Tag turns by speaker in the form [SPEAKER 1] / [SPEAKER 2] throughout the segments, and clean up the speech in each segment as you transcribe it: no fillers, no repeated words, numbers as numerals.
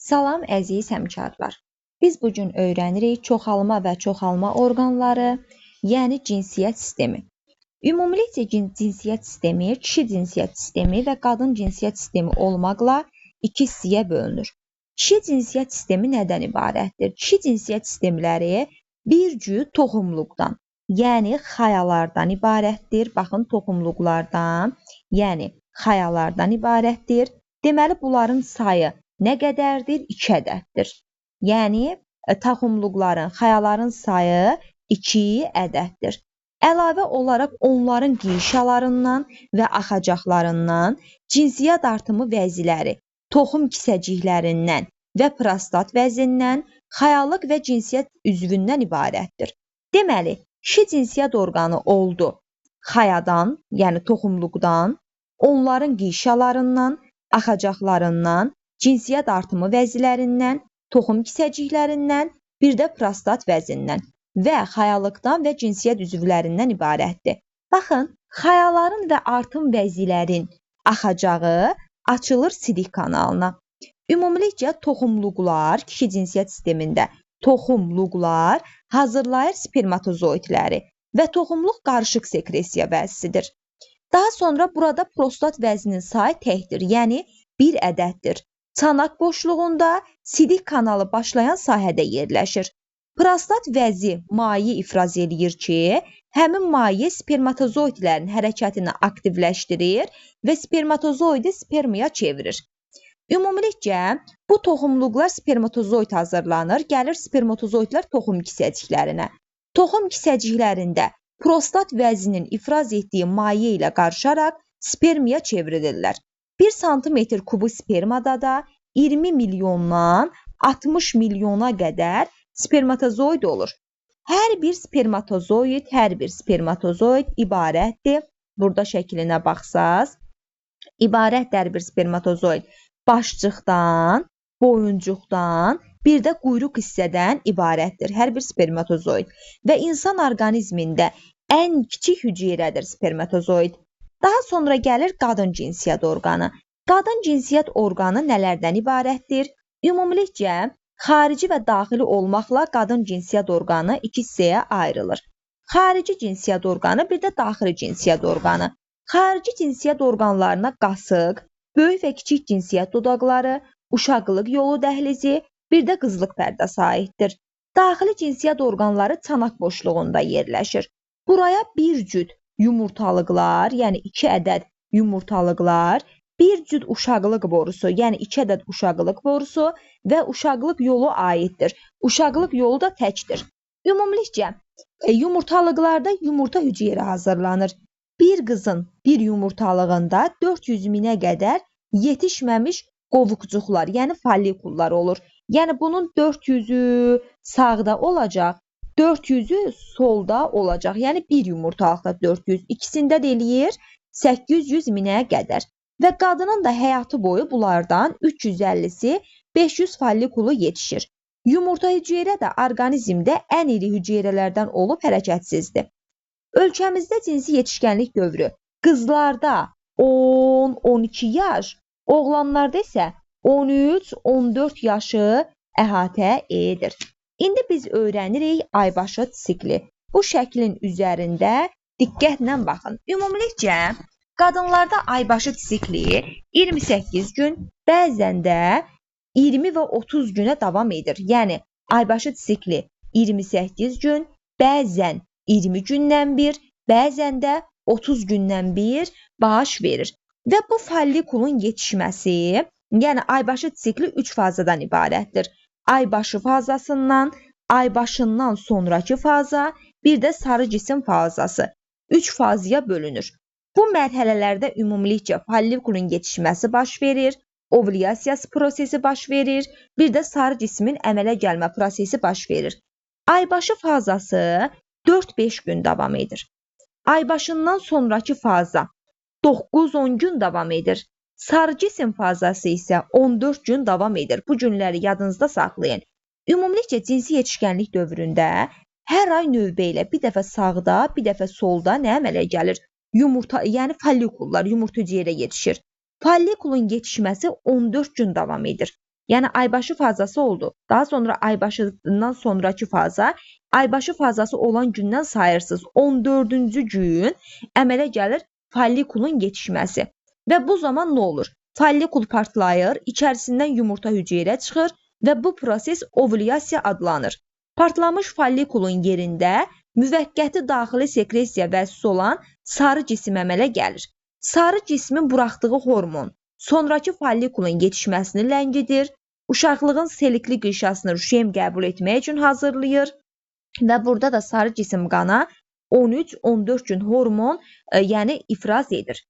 [SPEAKER 1] Salam əziz həmkarlar. Biz bu gün öyrənirik çoxalma və çoxalma orqanları, yəni cinsiyyət sistemi. Ümumilikcə cinsiyyət sistemi kişi cinsiyyət sistemi və qadın cinsiyyət sistemi olmaqla iki hissəyə bölünür. Kişi cinsiyyət sistemi nədən ibarətdir? Kişi cinsiyyət sistemləri bir cür toxumluqdan, yəni xayalardan ibarətdir. Baxın, toxumluqlardan, yəni xayalardan ibarətdir. Deməli, bunların sayı nə qədərdir? 2 ədəddir. Yəni, toxumluqların, xayaların sayı 2 ədəddir. Əlavə olaraq onların qişalarından və axacaqlarından cinsiyyət artımı vəziləri, toxum kisəciklərindən və prostat vəzindən, xayalıq və cinsiyyət üzvündən ibarətdir. Deməli, kişi cinsiyyət orqanı oldu xayadan, yəni toxumluqdan, onların qişalarından, axacaqlarından, cinsiyyət artımı vəzilərindən, toxum kisəciklərindən, bir də prostat vəzindən və xayalıqdan və cinsiyyət üzvlərindən ibarətdir. Baxın, xayaların və artım vəzilərin axacağı açılır sidik kanalına. Ümumilikcə, toxumluqlar, kişi cinsiyyət sistemində toxumluqlar hazırlayır spermatozoidləri və toxumluq qarışıq sekresiya vəzisidir. Daha sonra burada prostat vəzinin sayı təkdir, yəni 1 ədəddir. Çanaq boşluğunda sidik kanalı başlayan sahədə yerləşir. Prostat vəzi maye ifraz edir ki, həmin maye spermatozoidlərin hərəkətini aktivləşdirir və spermatozoidi spermaya çevirir. Ümumilikcə, bu toxumluqlar spermatozoid hazırlanır, gəlir spermatozoidlər toxum kisəciklərinə. Toxum kisəciklərində prostat vəzinin ifraz etdiyi maye ilə qarışaraq spermaya çevrilirlər. 1 sm kubu spermada da 20 milyondan 60 milyona qədər spermatozoid olur. Hər bir spermatozoid ibarətdir. Burada şəklinə baxsaz, ibarətdir bir spermatozoid başçıqdan, boyuncuqdan, bir də quyruq hissədən ibarətdir hər bir spermatozoid və insan orqanizmində ən kiçik hüceyrədir spermatozoid. Daha sonra gəlir qadın cinsiyyət orqanı. Qadın cinsiyyət orqanı nələrdən ibarətdir? Ümumilikcə, xarici və daxili olmaqla qadın cinsiyyət orqanı iki hissəyə ayrılır. Xarici cinsiyyət orqanı, bir də daxili cinsiyyət orqanı. Xarici cinsiyyət orqanlarına qasıq, böyük və kiçik cinsiyyət dodaqları, uşaqlıq yolu dəhlizi, bir də qızlıq pərdəsi aiddir. Daxili cinsiyyət orqanları çanaq boşluğunda yerləşir. Buraya bir cüt yumurtalıqlar, yəni 2 ədəd yumurtalıqlar, bir cüt uşaqlıq borusu, yəni 2 ədəd uşaqlıq borusu və uşaqlıq yolu aiddir. Uşaqlıq yolu da təkdir. Ümumilikcə, yumurtalıqlarda yumurta hüceyrə hazırlanır. Bir qızın bir yumurtalığında 400 minə qədər yetişməmiş qovuqcuqlar, yəni follikullar olur. Yəni bunun 400-ü sağda olacaq, 400-ü solda olacaq. Yəni bir yumurtalıqda 400, ikisində də eləyir 800 minə qədər. Və qadının da həyatı boyu bunlardan 350-si 500 follikulu yetişir. Yumurta hüceyrə də orqanizmdə ən iri hüceyrələrdən olub hərəkətsizdir. Ölkəmizdə cinsi yetişkənlik dövrü qızlarda 10-12 yaş, oğlanlarda isə 13-14 yaşı əhatə edir. İndi biz öyrənirik aybaşı sikli. Bu şəklin üzərində diqqətlə baxın. Ümumilikcə, qadınlarda aybaşı sikli 28 gün, bəzən də 20 və 30 günə davam edir. Yəni, aybaşı sikli 28 gün, bəzən 20 gündən bir, bəzən də 30 gündən bir baş verir. Və bu follikulun yetişməsi, yəni aybaşı sikli 3 fazadan ibarətdir. Aybaşı fazasından, aybaşından sonraki faza, bir də sarı cisim fazası 3 fazaya bölünür. Bu mərhələlərdə ümumilikcə follikulun yetişməsi baş verir, ovulyasiya prosesi baş verir, bir də sarı cismin əmələ gəlmə prosesi baş verir. Aybaşı fazası 4-5 gün davam edir. Aybaşından sonraki faza 9-10 gün davam edir. Sarı cisim fazası isə 14 gün davam edir. Bu günləri yadınızda saxlayın. Ümumilikcə cinsi yetişkənlik dövründə hər ay növbə ilə bir dəfə sağda, bir dəfə solda nə əmələ gəlir? Yumurta, yəni follikullar, yumurta hüceyrə yetişir. Follikulun yetişməsi 14 gün davam edir. Yəni aybaşı fazası oldu. Daha sonra aybaşından sonrakı faza, aybaşı fazası olan gündən sayırsız 14-cü gün əmələ gəlir follikulun yetişməsi. Və bu zaman nə olur? Follikul partlayır, içərisindən yumurta hüceyrə çıxır və bu proses ovulyasiya adlanır. Partlamış follikulun yerində müvəqqəti daxili sekresiya vəzisi olan sarı cisim əmələ gəlir. Sarı cismin buraxdığı hormon sonrakı follikulun yetişməsini ləngidir, uşaqlığın selikli qışasını rüşeym qəbul etmək üçün hazırlayır və burada da sarı cisim qana 13-14 gün hormon yəni ifraz edir.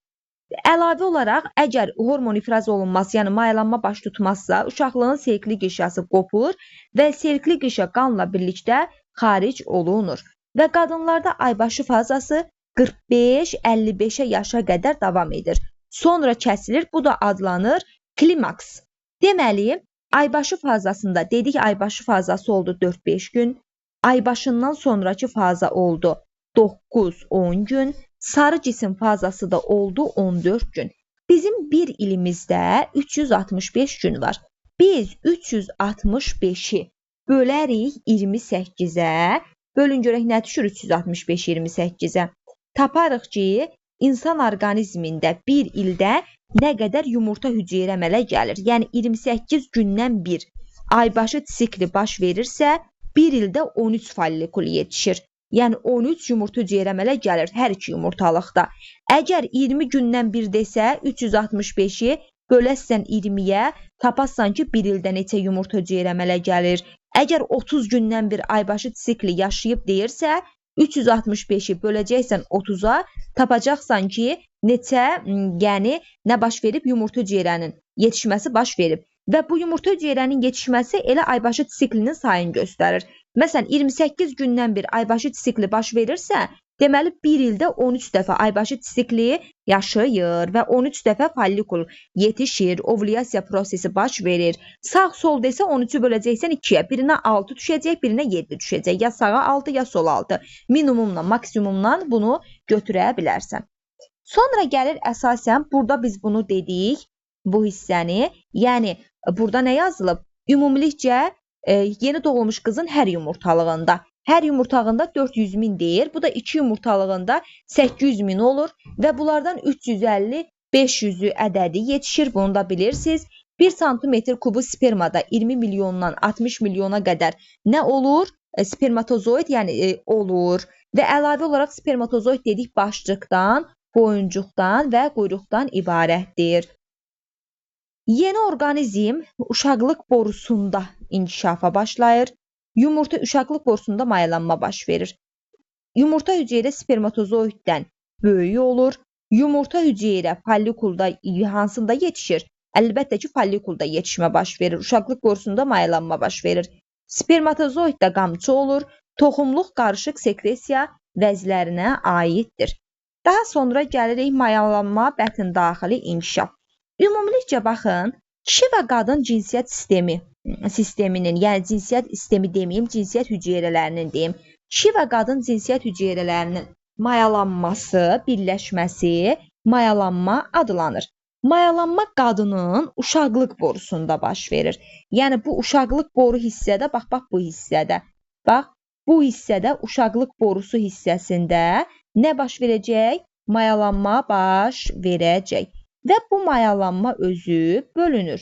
[SPEAKER 1] Əlavə olaraq, əgər hormon ifraz olunması, yəni mayalanma baş tutmazsa, uşaqlığın selikli qışası qopur və selikli qışa qanla birlikdə xaric olunur. Və qadınlarda aybaşı fazası 45-55 yaşa qədər davam edir. Sonra kəsilir, bu da adlanır klimaks. Deməli, aybaşı fazasında dedik aybaşı fazası oldu 4-5 gün, aybaşından sonraki faza oldu 9-10 gün, sarı cisim fazası da oldu 14 gün. Bizim bir ilimizdə 365 gün var. Biz 365-i bölərik 28-ə, bölün görək nə düşür 365 28-ə. Taparıq ki, insan orqanizmində bir ildə nə qədər yumurta hüceyrə əmələ gəlir. Yəni 28 gündən bir aybaşı sikli baş verirsə, bir ildə 13 follikul yetişir. Yəni 13 yumurta hüceyrə əmələ gəlir hər iki yumurtalıqda. Əgər 20 gündən bir desə, 365-i böləsən 20-yə, tapasan ki, bir ildə neçə yumurta hüceyrə əmələ gəlir. Əgər 30 gündən bir aybaşı sikli yaşayıb deyirsə, 365-i böləcəksən 30-a, tapacaqsan ki, neçə, yəni nə baş verib? Yumurta hüceyrənin yetişməsi baş verib. Və bu yumurta hüceyrənin yetişməsi elə aybaşı siklinin sayını göstərir. Məsələn, 28 gündən bir aybaşı sikli baş verirsə, deməli bir ildə 13 dəfə aybaşı sikli yaşayır və 13 dəfə follikul yetişir, ovulyasiya prosesi baş verir. Sağ-sol desə 13-ü böləcəksən 2-yə, birinə 6 düşəcək, birinə 7 düşəcək. Ya sağa 6, ya sola 6. Minimumla, maksimumdan bunu götürə bilərsən. Sonra gəlir əsasən, burada biz bunu dedik, bu hissəni, yəni burada nə yazılıb? Ümumilikcə, yeni doğulmuş qızın hər yumurtalığında. Hər yumurtağında 400 min deyir. Bu da 2 yumurtalığında 800 min olur və bunlardan 350-500'ü ədədi yetişir. Bunu da bilirsiniz. 1 santimetr kubu spermada 20 milyondan 60 milyona qədər nə olur? Spermatozoid yəni olur. Və əlavə olaraq spermatozoid dedik başçıqdan, boyuncuqdan və quyruqdan ibarətdir. Yeni orqanizm uşaqlıq borusunda inkişafa başlayır. Yumurta uşaqlıq borusunda mayalanma baş verir. Yumurta hüceyrə spermatozoiddən böyük olur. Yumurta hüceyrə follikulda hansında yetişir? Əlbəttə ki, follikulda yetişmə baş verir. Uşaqlıq borusunda mayalanma baş verir. Spermatozoid də qamçı olur. Toxumluq qarışıq sekresiya vəzlərinə aiddir. Daha sonra gəlirik mayalanma bətin daxili inkişaf. Ümumilikcə baxın, kişi və qadın cinsiyyət sisteminin, yəni cinsiyyət sistemi deməyim, cinsiyyət hüceyrələrinin deyim. Kişi və qadın cinsiyyət hüceyrələrinin mayalanması, birləşməsi mayalanma adlanır. Mayalanma qadının uşaqlıq borusunda baş verir. Yəni bu uşaqlıq boru hissədə, bax bu hissədə. Bax, bu hissədə uşaqlıq borusu hissəsində nə baş verəcək? Mayalanma baş verəcək. Və bu mayalanma özü bölünür.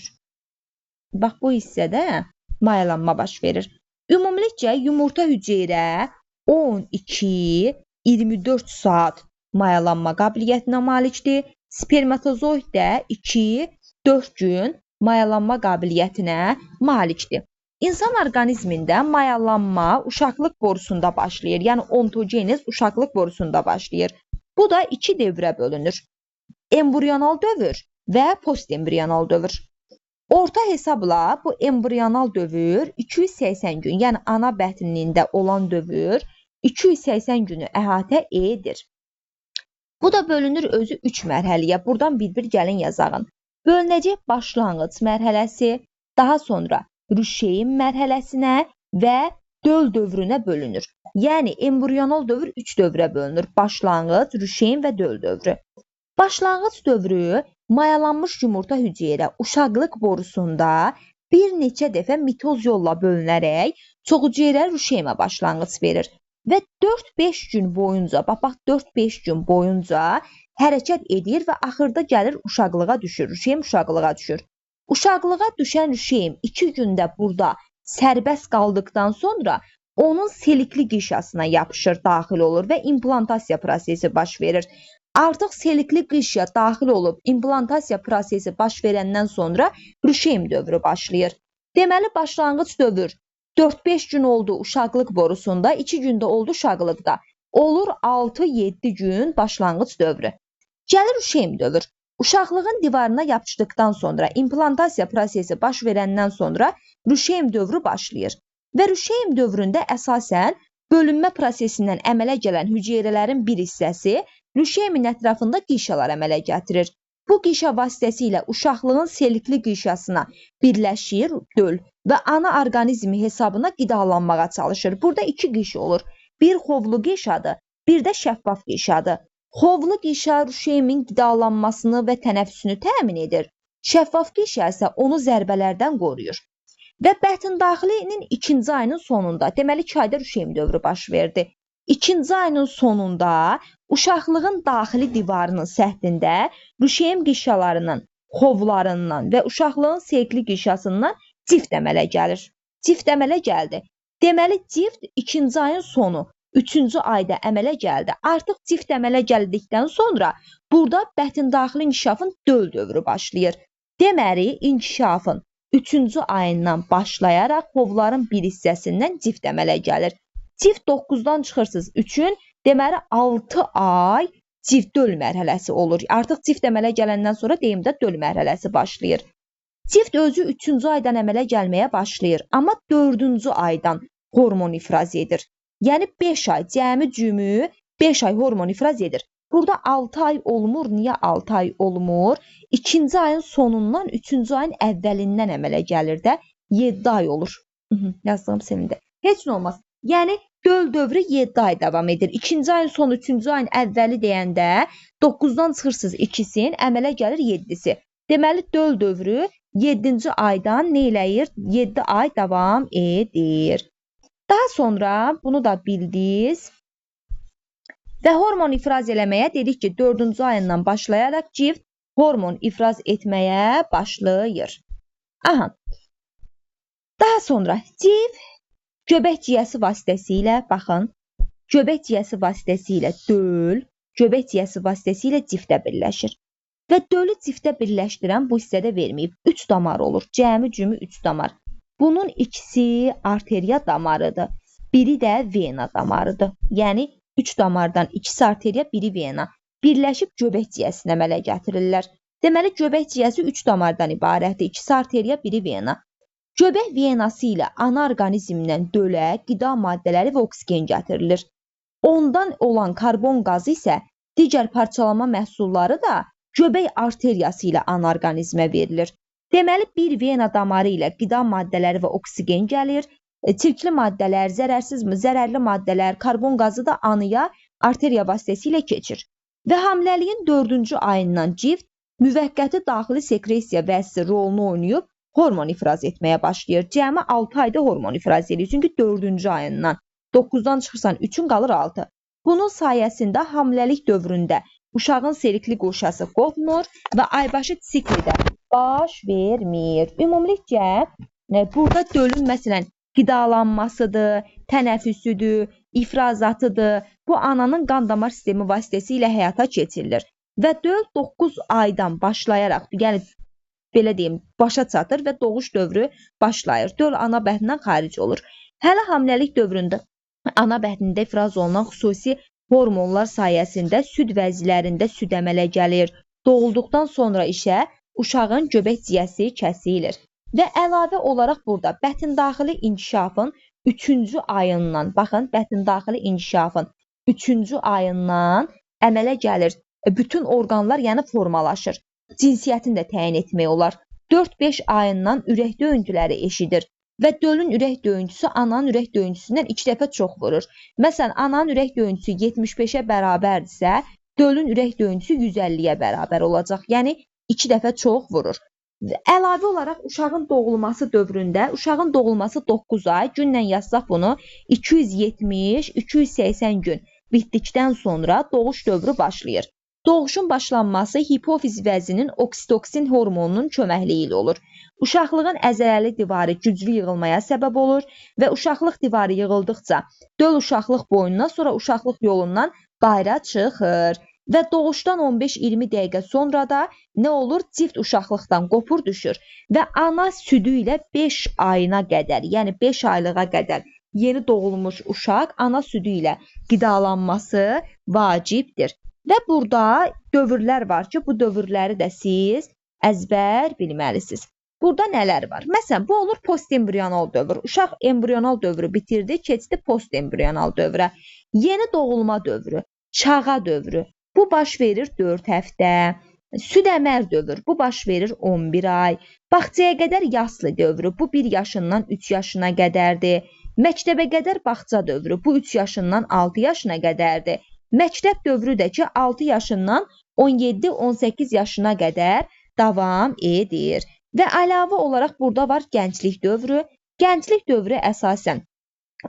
[SPEAKER 1] Bax, bu hissədə mayalanma baş verir. Ümumilikcə, yumurta hüceyrə 12-24 saat mayalanma qabiliyyətinə malikdir. Spermatozoid də 2-4 gün mayalanma qabiliyyətinə malikdir. İnsan orqanizmində mayalanma uşaqlıq borusunda başlayır. Yəni, ontogenez uşaqlıq borusunda başlayır. Bu da 2 dövrə bölünür. Embrional dövr və postembrional dövr. Orta hesabla bu embrional dövr 280 gün, yəni ana bətnində olan dövr 280 günü əhatə edir. Bu da bölünür özü 3 mərhələyə. Buradan bir-bir gəlin yazağın. Bölünəcək başlanğıc mərhələsi, daha sonra rüşeym mərhələsinə və döl dövrünə bölünür. Yəni embrional dövr 3 dövrə bölünür. Başlanğıc, rüşeym və döl dövrü. Başlanğıc dövrü mayalanmış yumurta hüceyrə uşaqlıq borusunda bir neçə dəfə mitoz yolla bölünərək çoxhüceyrəli rüşeymə başlanğıc verir. Və 4-5 gün boyunca, bax 4-5 gün boyunca hərəkət edir və axırda gəlir uşaqlığa düşür. Rüşeym uşaqlığa düşür. Uşaqlığa düşən rüşeym 2 gündə burada sərbəst qaldıqdan sonra onun selikli qişasına yapışır, daxil olur və implantasiya prosesi baş verir. Artıq selikli qişya daxil olub implantasiya prosesi baş verəndən sonra rüşeym dövrü başlayır. Deməli, başlanğıc dövr 4-5 gün oldu uşaqlıq borusunda, 2 gündə oldu uşaqlıqda. Olur 6-7 gün başlanğıc dövrü. Gəlir rüşeym dövr. Uşaqlığın divarına yapışdıqdan sonra, implantasiya prosesi baş verəndən sonra rüşeym dövrü başlayır. Və rüşeym dövründə əsasən bölünmə prosesindən əmələ gələn hüceyrələrin bir hissəsi rüşeymin ətrafında qişalar əmələ gətirir. Bu qişa vasitəsilə uşaqlığın selikli qişasına birləşir döl və ana orqanizmi hesabına qidalanmağa çalışır. Burada 2 qişa olur. Bir xovlu qişadır, bir də şəffaf qişadır. Xovlu qişa rüşeymin qidalanmasını və tənəffüsünü təmin edir. Şəffaf qişa isə onu zərbələrdən qoruyur. Və bətin daxilinin 2-ci ayının sonunda, deməli 2 ayda rüşeym dövrü baş verdi. 2-ci ayının sonunda uşaqlığın daxili divarının səthində rüşeym qişalarının, xovlarından və uşaqlığın selikli qişasından cift əmələ gəlir. Cift əmələ gəldi. Deməli, cift 2-ci ayın sonu, 3-cü ayda əmələ gəldi. Artıq cift əmələ gəldikdən sonra burada bətin daxili inkişafın döl dövrü başlayır. Deməli, inkişafın 3-cü ayından başlayaraq xovların bir hissəsindən cift əmələ gəlir. Cift 9-dan çıxırsınız 3-ün, deməli 6 ay cift döl mərhələsi olur. Artıq cift əmələ gələndən sonra deyimdə döl mərhələsi başlayır. Cift özü 3-cü aydan əmələ gəlməyə başlayır, amma 4-cü aydan hormon ifraz edir. Yəni 5 ay, cəmi cümü 5 ay hormon ifraz edir. Burada 6 ay olmur. Niyə 6 ay olmur? 2-ci ayın sonundan 3-cü ayın əvvəlindən əmələ gəlir də 7 ay olur. Yazdığım sevindi. Heç nə olmaz. Yəni döl dövrü 7 ay davam edir. 2-ci ayın sonu, 3-cü ayın əvvəli deyəndə 9-dan çıxırsınız 2-sin, əmələ gəlir 7-si. Deməli, döl dövrü 7-ci aydan nə eləyir? 7 ay davam edir. Daha sonra bunu da bildiniz. Və hormon ifraz eləməyə dedik ki, 4-cü ayından başlayaraq cift hormon ifraz etməyə başlayır. Aha. Daha sonra cift göbək ciyəsi vasitəsilə, baxın, göbək ciyəsi vasitəsilə döl, göbək ciyəsi vasitəsilə ciftə birləşir. Və dölü ciftə birləşdirən bu hissədə verməyib. 3 damar olur. Cəmi cümü 3 damar. Bunun ikisi arteriya damarıdır. Biri də vena damarıdır. Yəni 3 damardan ikisi arteriya, biri vena. Birləşib göbək ciyəsinə əmələ gətirirlər. Deməli, göbək ciyəsi 3 damardan ibarətdir. İkisi arteriya, biri vena. Göbək venası ilə ana orqanizmdən dölə qida maddələri və oksigen gətirilir. Ondan olan karbon qazı isə digər parçalama məhsulları da göbək arteriyası ilə ana orqanizmə verilir. Deməli, bir vena damarı ilə qida maddələri və oksigen gəlir. Çirkli maddələr, zərərli maddələr, karbon qazı da anıya arteriya vasitəsilə keçir. Və hamiləliyin 4-cü ayından cift müvəqqəti daxili sekresiya vəzisi rolunu oynayıb hormon ifraz etməyə başlayır. Cəmi 6 ayda hormon ifraz edir. Çünki 4-cü ayından 9-dan çıxırsan 3-ün qalır 6. Bunun sayəsində hamiləlik dövründə uşağın selikli quşası qopmur və aybaşı siklidə baş vermir. Ümumilikcə, burada dölün məsələn qidalanmasıdır, tənəffüsüdür, ifrazatıdır. Bu ananın qan damar sistemi vasitəsilə həyata keçirilir. Və döl 9 aydan başlayaraq, yəni belə deyim, başa çatır və doğuş dövrü başlayır. Döl ana bətnindən xaric olur. Hələ hamiləlik dövründə ana bətnində ifraz olunan xüsusi hormonlar sayəsində süd vəzilərində süd əmələ gəlir. Doğulduqdan sonra isə uşağın göbək ciyəsi kəsilir. Və əlavə olaraq burada bətin daxili inkişafın 3-cü ayından, baxın, bətin daxili inkişafın 3-cü ayından əmələ gəlir. Bütün orqanlar yəni formalaşır. Cinsiyyətini də təyin etmək olar. 4-5 ayından ürək döyüntüləri eşidir və dölün ürək döyüntüsü ananın ürək döyüntüsündən 2 dəfə çox vurur. Məsələn, ananın ürək döyüntüsü 75-ə bərabərdirsə, dölün ürək döyüntüsü 150-yə bərabər olacaq. Yəni 2 dəfə çox vurur. Əlavə olaraq uşağın doğulması dövründə, uşağın doğulması 9 ay, günlə yazsaq bunu 270-280 gün bitdikdən sonra doğuş dövrü başlayır. Doğuşun başlanması hipofiz vəzinin oksitoksin hormonunun köməkliyi ilə olur. Uşaqlığın əzələli divarı güclü yığılmaya səbəb olur və uşaqlıq divarı yığıldıqca döl uşaqlıq boyundan sonra uşaqlıq yolundan bayıra çıxır. Və doğuşdan 15-20 dəqiqə sonra da nə olur? Cift uşaqlıqdan qopur düşür və ana südü ilə 5 ayına qədər, yəni 5 aylığa qədər yeni doğulmuş uşaq ana südü ilə qidalanması vacibdir. Və burada dövrlər var ki, bu dövrləri də siz əzbər bilməlisiniz. Burada nələr var? Məsələn, bu olur postembrional dövr. Uşaq embrional dövrü bitirdi, keçdi postembrional dövrə. Yeni doğulma dövrü, çağa dövrü. Bu baş verir 4 həftə. Süd əmər dövr, bu baş verir 11 ay. Bağçaya qədər yaslı dövrü, bu 1 yaşından 3 yaşına qədərdir. Məktəbə qədər bağça dövrü, bu 3 yaşından 6 yaşına qədərdir. Məktəb dövrü də ki, 6 yaşından 17-18 yaşına qədər davam edir. Və əlavə olaraq burada var gənclik dövrü. Gənclik dövrü əsasən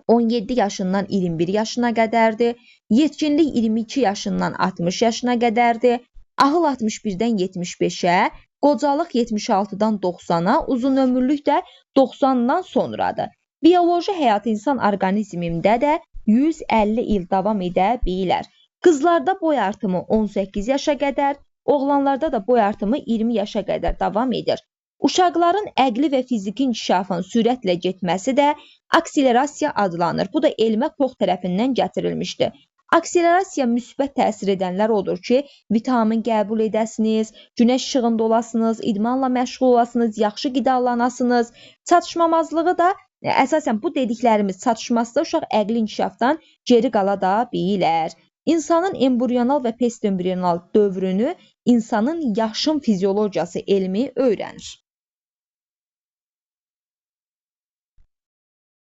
[SPEAKER 1] 17 yaşından 21 yaşına qədərdir. Yetkinlik 22 yaşından 60 yaşına qədərdir. Ahıl 61-dən 75-ə, qocalıq 76-dan 90-a, uzunömürlük də 90-dan sonradır. Bioloji həyat insan orqanizmində də 150 il davam edə bilər. Qızlarda boy artımı 18 yaşa qədər, oğlanlarda da boy artımı 20 yaşa qədər davam edir. Uşaqların əqli və fiziki inkişafın sürətlə getməsi də akselerasiya adlanır. Bu da elmə Kox tərəfindən gətirilmişdir. Akselerasiya müsbət təsir edənlər odur ki, vitamin qəbul edəsiniz, günəş işığında olasınız, idmanla məşğul olasınız, yaxşı qidalanasınız. Çatışmamazlığı da əsasən bu dediklərimiz çatışmazsa uşaq əqli inkişafdan geri qala da bilər. İnsanın embrional və postembrional dövrünü insanın yaşın fiziologiyası elmi öyrənir.